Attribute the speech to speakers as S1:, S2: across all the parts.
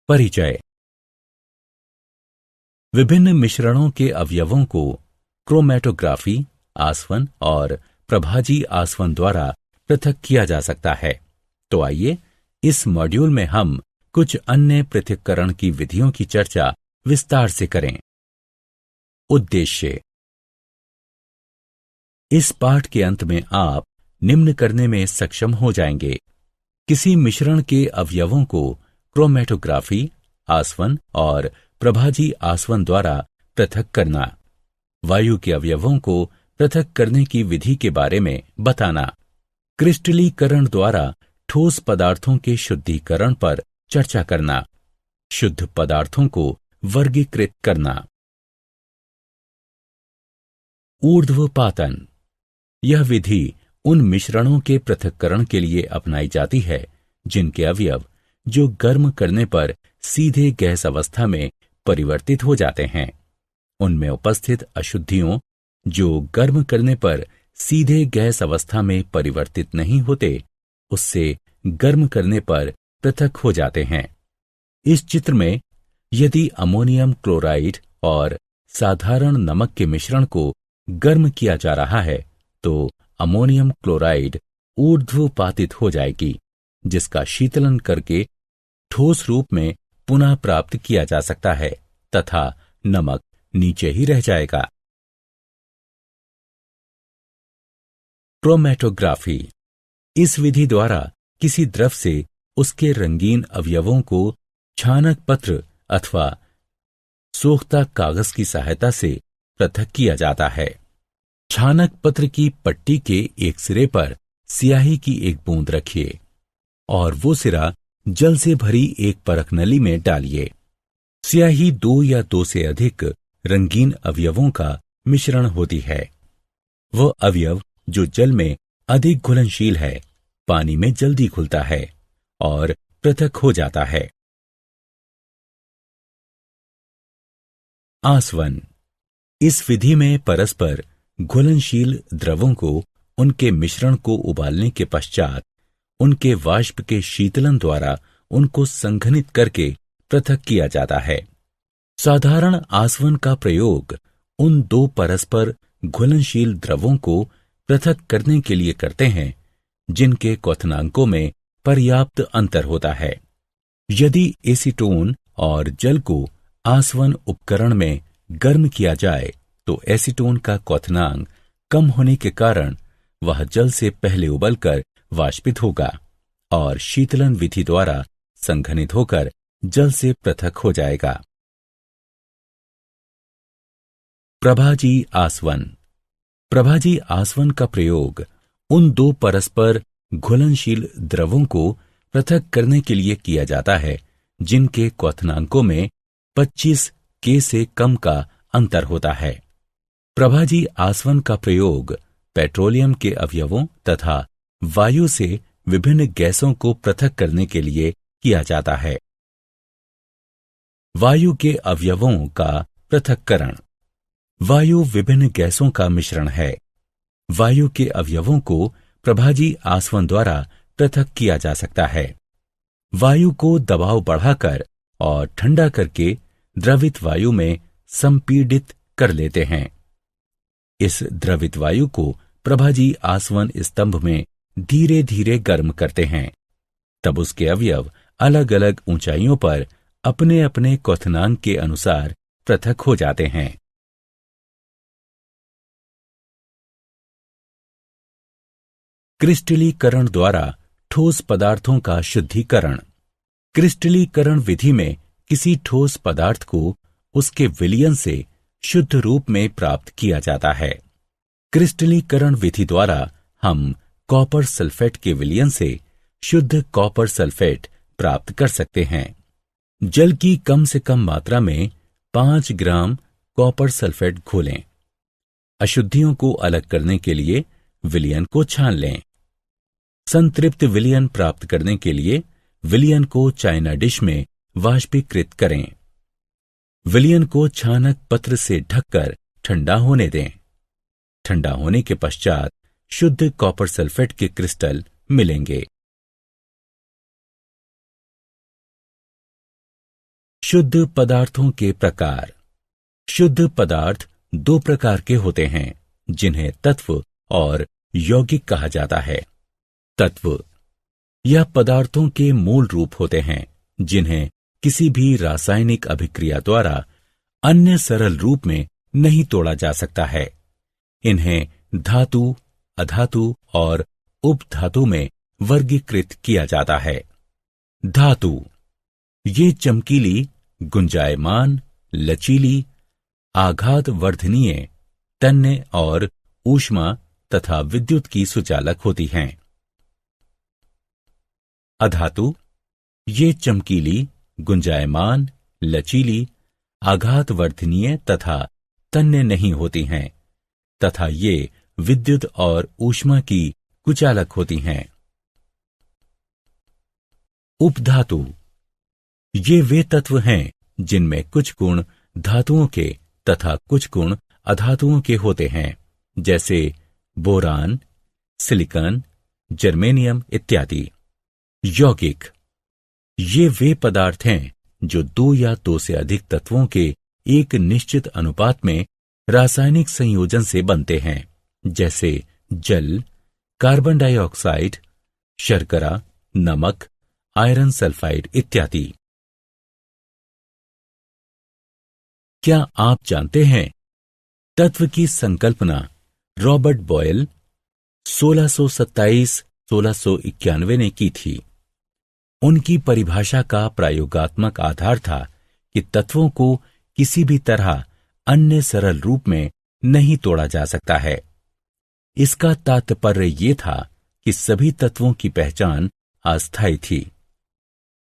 S1: परिचय। विभिन्न मिश्रणों के अवयवों को क्रोमैटोग्राफी, आसवन और प्रभाजी आसवन द्वारा पृथक किया जा सकता है। तो आइए इस मॉड्यूल में हम कुछ अन्य पृथक्करण की विधियों की चर्चा विस्तार से करें। उद्देश्य। इस पाठ के अंत में आप निम्न करने में सक्षम हो जाएंगे: किसी मिश्रण के अवयवों को क्रोमैटोग्राफी, आसवन और प्रभाजी आसवन द्वारा पृथक करना, वायु के अवयवों को पृथक करने की विधि के बारे में बताना, क्रिस्टलीकरण द्वारा ठोस पदार्थों के शुद्धिकरण पर चर्चा करना, शुद्ध पदार्थों को वर्गीकृत करना। ऊर्ध्वपातन। यह विधि उन मिश्रणों के पृथक्करण के लिए अपनाई जाती है जिनके अवयव जो गर्म करने पर सीधे गैस अवस्था में परिवर्तित हो जाते हैं, उनमें उपस्थित अशुद्धियों जो गर्म करने पर सीधे गैस अवस्था में परिवर्तित नहीं होते, उससे गर्म करने पर पृथक हो जाते हैं। इस चित्र में यदि अमोनियम क्लोराइड और साधारण नमक के मिश्रण को गर्म किया जा रहा है तो अमोनियम क्लोराइड ऊर्ध्वपातित हो जाएगी, जिसका शीतलन करके ठोस रूप में पुनः प्राप्त किया जा सकता है तथा नमक नीचे ही रह जाएगा। क्रोमैटोग्राफी। इस विधि द्वारा किसी द्रव से उसके रंगीन अवयवों को छानक पत्र अथवा सोखता कागज की सहायता से पृथक किया जाता है। छानक पत्र की पट्टी के एक सिरे पर स्याही की एक बूंद रखिए और वो सिरा जल से भरी एक परख नली में डालिए। स्याही 2 या 2 से अधिक रंगीन अवयवों का मिश्रण होती है। वह अवयव जो जल में अधिक घुलनशील है, पानी में जल्दी घुलता है और पृथक हो जाता है। आसवन। इस विधि में परस्पर घुलनशील द्रवों को उनके मिश्रण को उबालने के पश्चात उनके वाष्प के शीतलन द्वारा उनको संघनित करके पृथक किया जाता है। साधारण आसवन का प्रयोग उन 2 परस्पर घुलनशील द्रवों को पृथक करने के लिए करते हैं जिनके क्वथनांकों में पर्याप्त अंतर होता है। यदि एसीटोन और जल को आसवन उपकरण में गर्म किया जाए तो एसीटोन का क्वथनांक कम होने के कारण वह जल से पहले उबलकर वाष्पित होगा और शीतलन विधि द्वारा संघनित होकर जल से पृथक हो जाएगा। प्रभाजी आसवन। प्रभाजी आसवन का प्रयोग उन 2 परस्पर घुलनशील द्रवों को पृथक करने के लिए किया जाता है जिनके क्वथनांकों में 25 के से कम का अंतर होता है। प्रभाजी आसवन का प्रयोग पेट्रोलियम के अवयवों तथा वायु से विभिन्न गैसों को पृथक करने के लिए किया जाता है। वायु के अवयवों का पृथक्करण। वायु विभिन्न गैसों का मिश्रण है। वायु के अवयवों को प्रभाजी आसवन द्वारा पृथक किया जा सकता है। वायु को दबाव बढ़ाकर और ठंडा करके द्रवित वायु में संपीड़ित कर लेते हैं। इस द्रवित वायु को प्रभाजी आसवन स्तंभ में धीरे धीरे गर्म करते हैं। तब उसके अवयव अलग अलग ऊंचाइयों पर अपने अपने क्वथनांक के अनुसार पृथक हो जाते हैं। क्रिस्टलीकरण द्वारा ठोस पदार्थों का शुद्धिकरण। क्रिस्टलीकरण विधि में किसी ठोस पदार्थ को उसके विलयन से शुद्ध रूप में प्राप्त किया जाता है। क्रिस्टलीकरण विधि द्वारा हम कॉपर सल्फेट के विलयन से शुद्ध कॉपर सल्फेट प्राप्त कर सकते हैं। जल की कम से कम मात्रा में 5 ग्राम कॉपर सल्फेट घोलें। अशुद्धियों को अलग करने के लिए विलयन को छान लें। संतृप्त विलयन प्राप्त करने के लिए विलयन को चाइना डिश में वाष्पीकृत करें। विलयन को छानक पत्र से ढककर ठंडा होने दें। ठंडा होने के पश्चात शुद्ध कॉपर सल्फेट के क्रिस्टल मिलेंगे। शुद्ध पदार्थों के प्रकार। शुद्ध पदार्थ दो प्रकार के होते हैं, जिन्हें तत्व और यौगिक कहा जाता है। तत्व यह पदार्थों के मूल रूप होते हैं, जिन्हें किसी भी रासायनिक अभिक्रिया द्वारा अन्य सरल रूप में नहीं तोड़ा जा सकता है। इन्हें धातु, अधातु और उपधातु में वर्गीकृत किया जाता है। धातु ये चमकीली, गुंजायमान, लचीली, आघात वर्धनीय, तन्य और ऊष्मा तथा विद्युत की सुचालक होती हैं। अधातु ये चमकीली, गुंजायमान, लचीली, आघात वर्धनीय तथा तन्य नहीं होती हैं तथा ये विद्युत और ऊष्मा की कुचालक होती हैं। उपधातु ये वे तत्व हैं जिनमें कुछ गुण धातुओं के तथा कुछ गुण अधातुओं के होते हैं, जैसे बोरान, सिलिकॉन, जर्मेनियम इत्यादि। यौगिक ये वे पदार्थ हैं जो दो या दो से अधिक तत्वों के एक निश्चित अनुपात में रासायनिक संयोजन से बनते हैं, जैसे जल, कार्बन डाइऑक्साइड, शर्करा, नमक, आयरन सल्फाइड इत्यादि। क्या आप जानते हैं तत्व की संकल्पना रॉबर्ट बॉयल 1627-1691 ने की थी। उनकी परिभाषा का प्रयोगात्मक आधार था कि तत्वों को किसी भी तरह अन्य सरल रूप में नहीं तोड़ा जा सकता है। इसका तात्पर्य ये था कि सभी तत्वों की पहचान अस्थायी थी,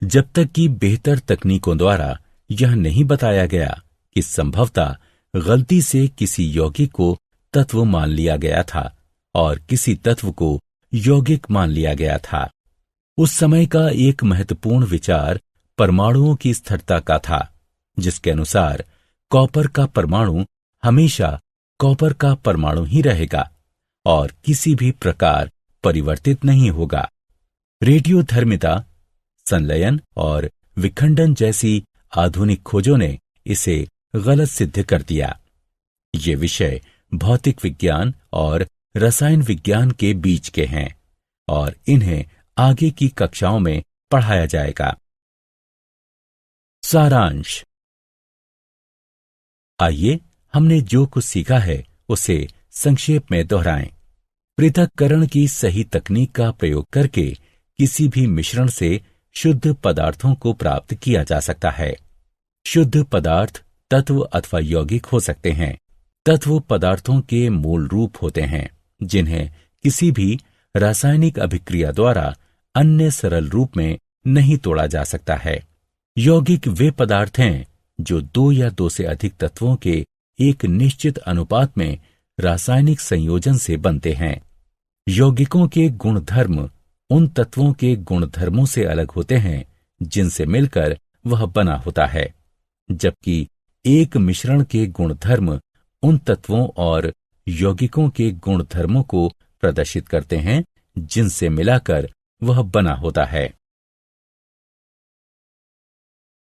S1: जब तक कि बेहतर तकनीकों द्वारा यह नहीं बताया गया कि संभवतः गलती से किसी यौगिक को तत्व मान लिया गया था और किसी तत्व को यौगिक मान लिया गया था। उस समय का एक महत्वपूर्ण विचार परमाणुओं की स्थिरता का था, जिसके अनुसार कॉपर का परमाणु हमेशा कॉपर का परमाणु ही रहेगा और किसी भी प्रकार परिवर्तित नहीं होगा। रेडियोधर्मिता, संलयन और विखंडन जैसी आधुनिक खोजों ने इसे गलत सिद्ध कर दिया। ये विषय भौतिक विज्ञान और रसायन विज्ञान के बीच के हैं और इन्हें आगे की कक्षाओं में पढ़ाया जाएगा। सारांश। आइए हमने जो कुछ सीखा है उसे संक्षेप में दोहराएं। पृथक्करण की सही तकनीक का प्रयोग करके किसी भी मिश्रण से शुद्ध पदार्थों को प्राप्त किया जा सकता है। शुद्ध पदार्थ तत्व अथवा यौगिक हो सकते हैं। तत्व पदार्थों के मूल रूप होते हैं, जिन्हें किसी भी रासायनिक अभिक्रिया द्वारा अन्य सरल रूप में नहीं तोड़ा जा सकता है। यौगिक वे पदार्थ हैं जो दो या दो से अधिक तत्वों के एक निश्चित अनुपात में रासायनिक संयोजन से बनते हैं। यौगिकों के गुणधर्म उन तत्वों के गुणधर्मों से अलग होते हैं जिनसे मिलकर वह बना होता है, जबकि एक मिश्रण के गुणधर्म उन तत्वों और यौगिकों के गुणधर्मों को प्रदर्शित करते हैं जिनसे मिलाकर वह बना होता है।